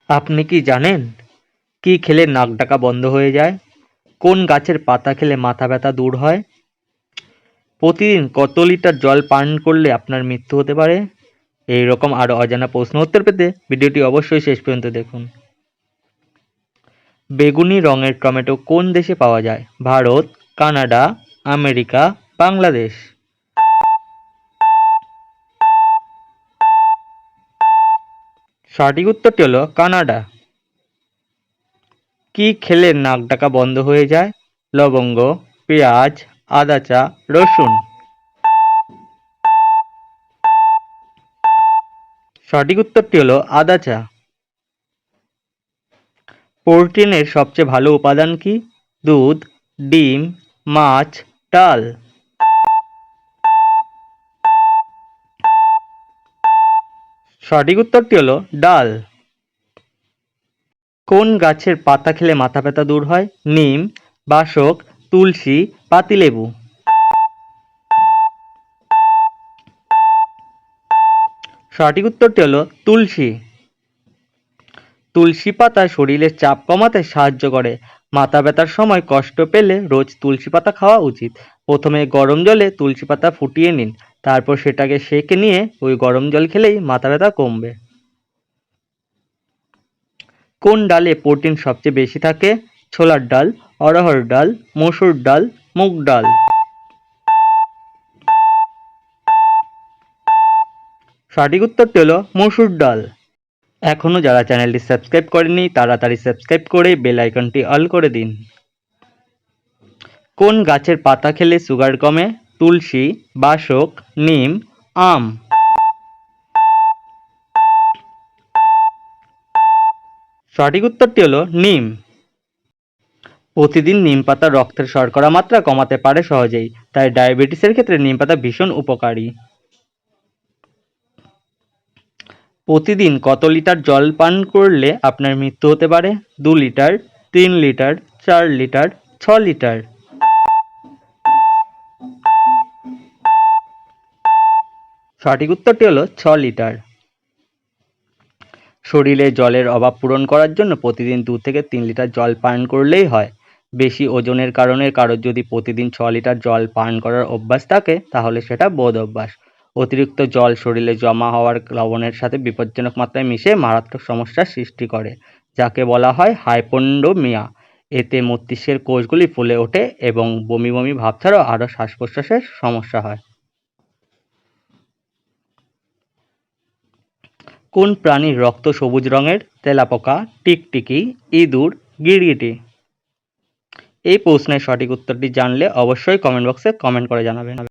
আপনি কি জানেন কি খেলে নাক ডাকা বন্ধ হয়ে যায়? কোন গাছের পাতা খেলে মাথা ব্যথা দূর হয়? প্রতিদিন কত লিটার জল পান করলে আপনার মৃত্যু হতে পারে? এই রকম আরো অজানা প্রশ্ন উত্তর পেতে ভিডিওটি অবশ্যই শেষ পর্যন্ত দেখুন। বেগুনি রঙের টমেটো কোন দেশে পাওয়া যায়? Bharat, Canada, America, Bangladesh. সঠিক উত্তরটি হলো কানাডা। কি খেলে নাক ডাকা বন্ধ হয়ে যায়? লবঙ্গ, পেঁয়াজ, আদা চা, রসুন। সঠিক উত্তরটি হলো আদা চা। প্রোটিনের সবচেয়ে ভালো উপাদান কি? দুধ, ডিম, মাছ, ডাল। সঠিক উত্তরটি হলো ডাল। কোন গাছের পাতা খেলে মাথা ব্যথা দূর হয়? নিম, বাসক, তুলসী, পাতিলেবু। সঠিক উত্তরটি হলো তুলসী। তুলসী পাতা শরীরের চাপ কমাতে সাহায্য করে। মাথা ব্যথার সময় কষ্ট পেলে রোজ তুলসী পাতা খাওয়া উচিত। প্রথমে গরম জলে তুলসী পাতা ফুটিয়ে নিন, তারপর সেটাকে সেঁকে নিয়ে ওই গরম জল খেলেই মাথা ব্যথা কমবে। কোন ডালে প্রোটিন সবচেয়ে বেশি থাকে? ছোলার ডাল, অড়হর ডাল, মসুর ডাল, মুগ ডাল। সঠিক উত্তরটি হলো মসুর ডাল। এখনও যারা চ্যানেলটি সাবস্ক্রাইব করেনি তাড়াতাড়ি সাবস্ক্রাইব করে বেল আইকনটি অল করে দিন। কোন গাছের পাতা খেলে সুগার কমে? তুলসী, বাসক, নিম, আম। সঠিক উত্তরটি হলো নিম। প্রতিদিন নিম পাতা রক্তের শর্করা মাত্রা কমাতে পারে সহজেই, তাই ডায়াবেটিসের ক্ষেত্রে নিম পাতা ভীষণ উপকারী। প্রতিদিন কত লিটার জল পান করলে আপনার মৃত্যু হতে পারে? 2 লিটার, 3 লিটার, 4 লিটার, 6 লিটার। সঠিক উত্তরটি হলো 6 লিটার। শরীরে জলের অভাব পূরণ করার জন্য প্রতিদিন 2 থেকে 3 লিটার জল পান করলেই হয়। বেশি ওজনের কারণে কারোর যদি প্রতিদিন 6 লিটার জল পান করার অভ্যাস থাকে তাহলে সেটা বদ অভ্যাস। অতিরিক্ত জল শরীরে জমা হওয়ার লবণের সাথে বিপজ্জনক মাত্রায় মিশে মারাত্মক সমস্যার সৃষ্টি করে, যাকে বলা হয় হাইপোন্ডোমিয়া। এতে মস্তিষ্কের কোষগুলি ফুলে ওঠে এবং বমি বমি ভাব ছাড়াও আরও শ্বাস প্রশ্বাসের সমস্যা হয়। কোন প্রাণীর রক্ত সবুজ রঙের? তেলাপোকা, টিকটিকি, ইঁদুর, গিরগিটি। এই প্রশ্নের সঠিক উত্তরটি জানলে অবশ্যই কমেন্ট বক্সে কমেন্ট করে জানাবেন।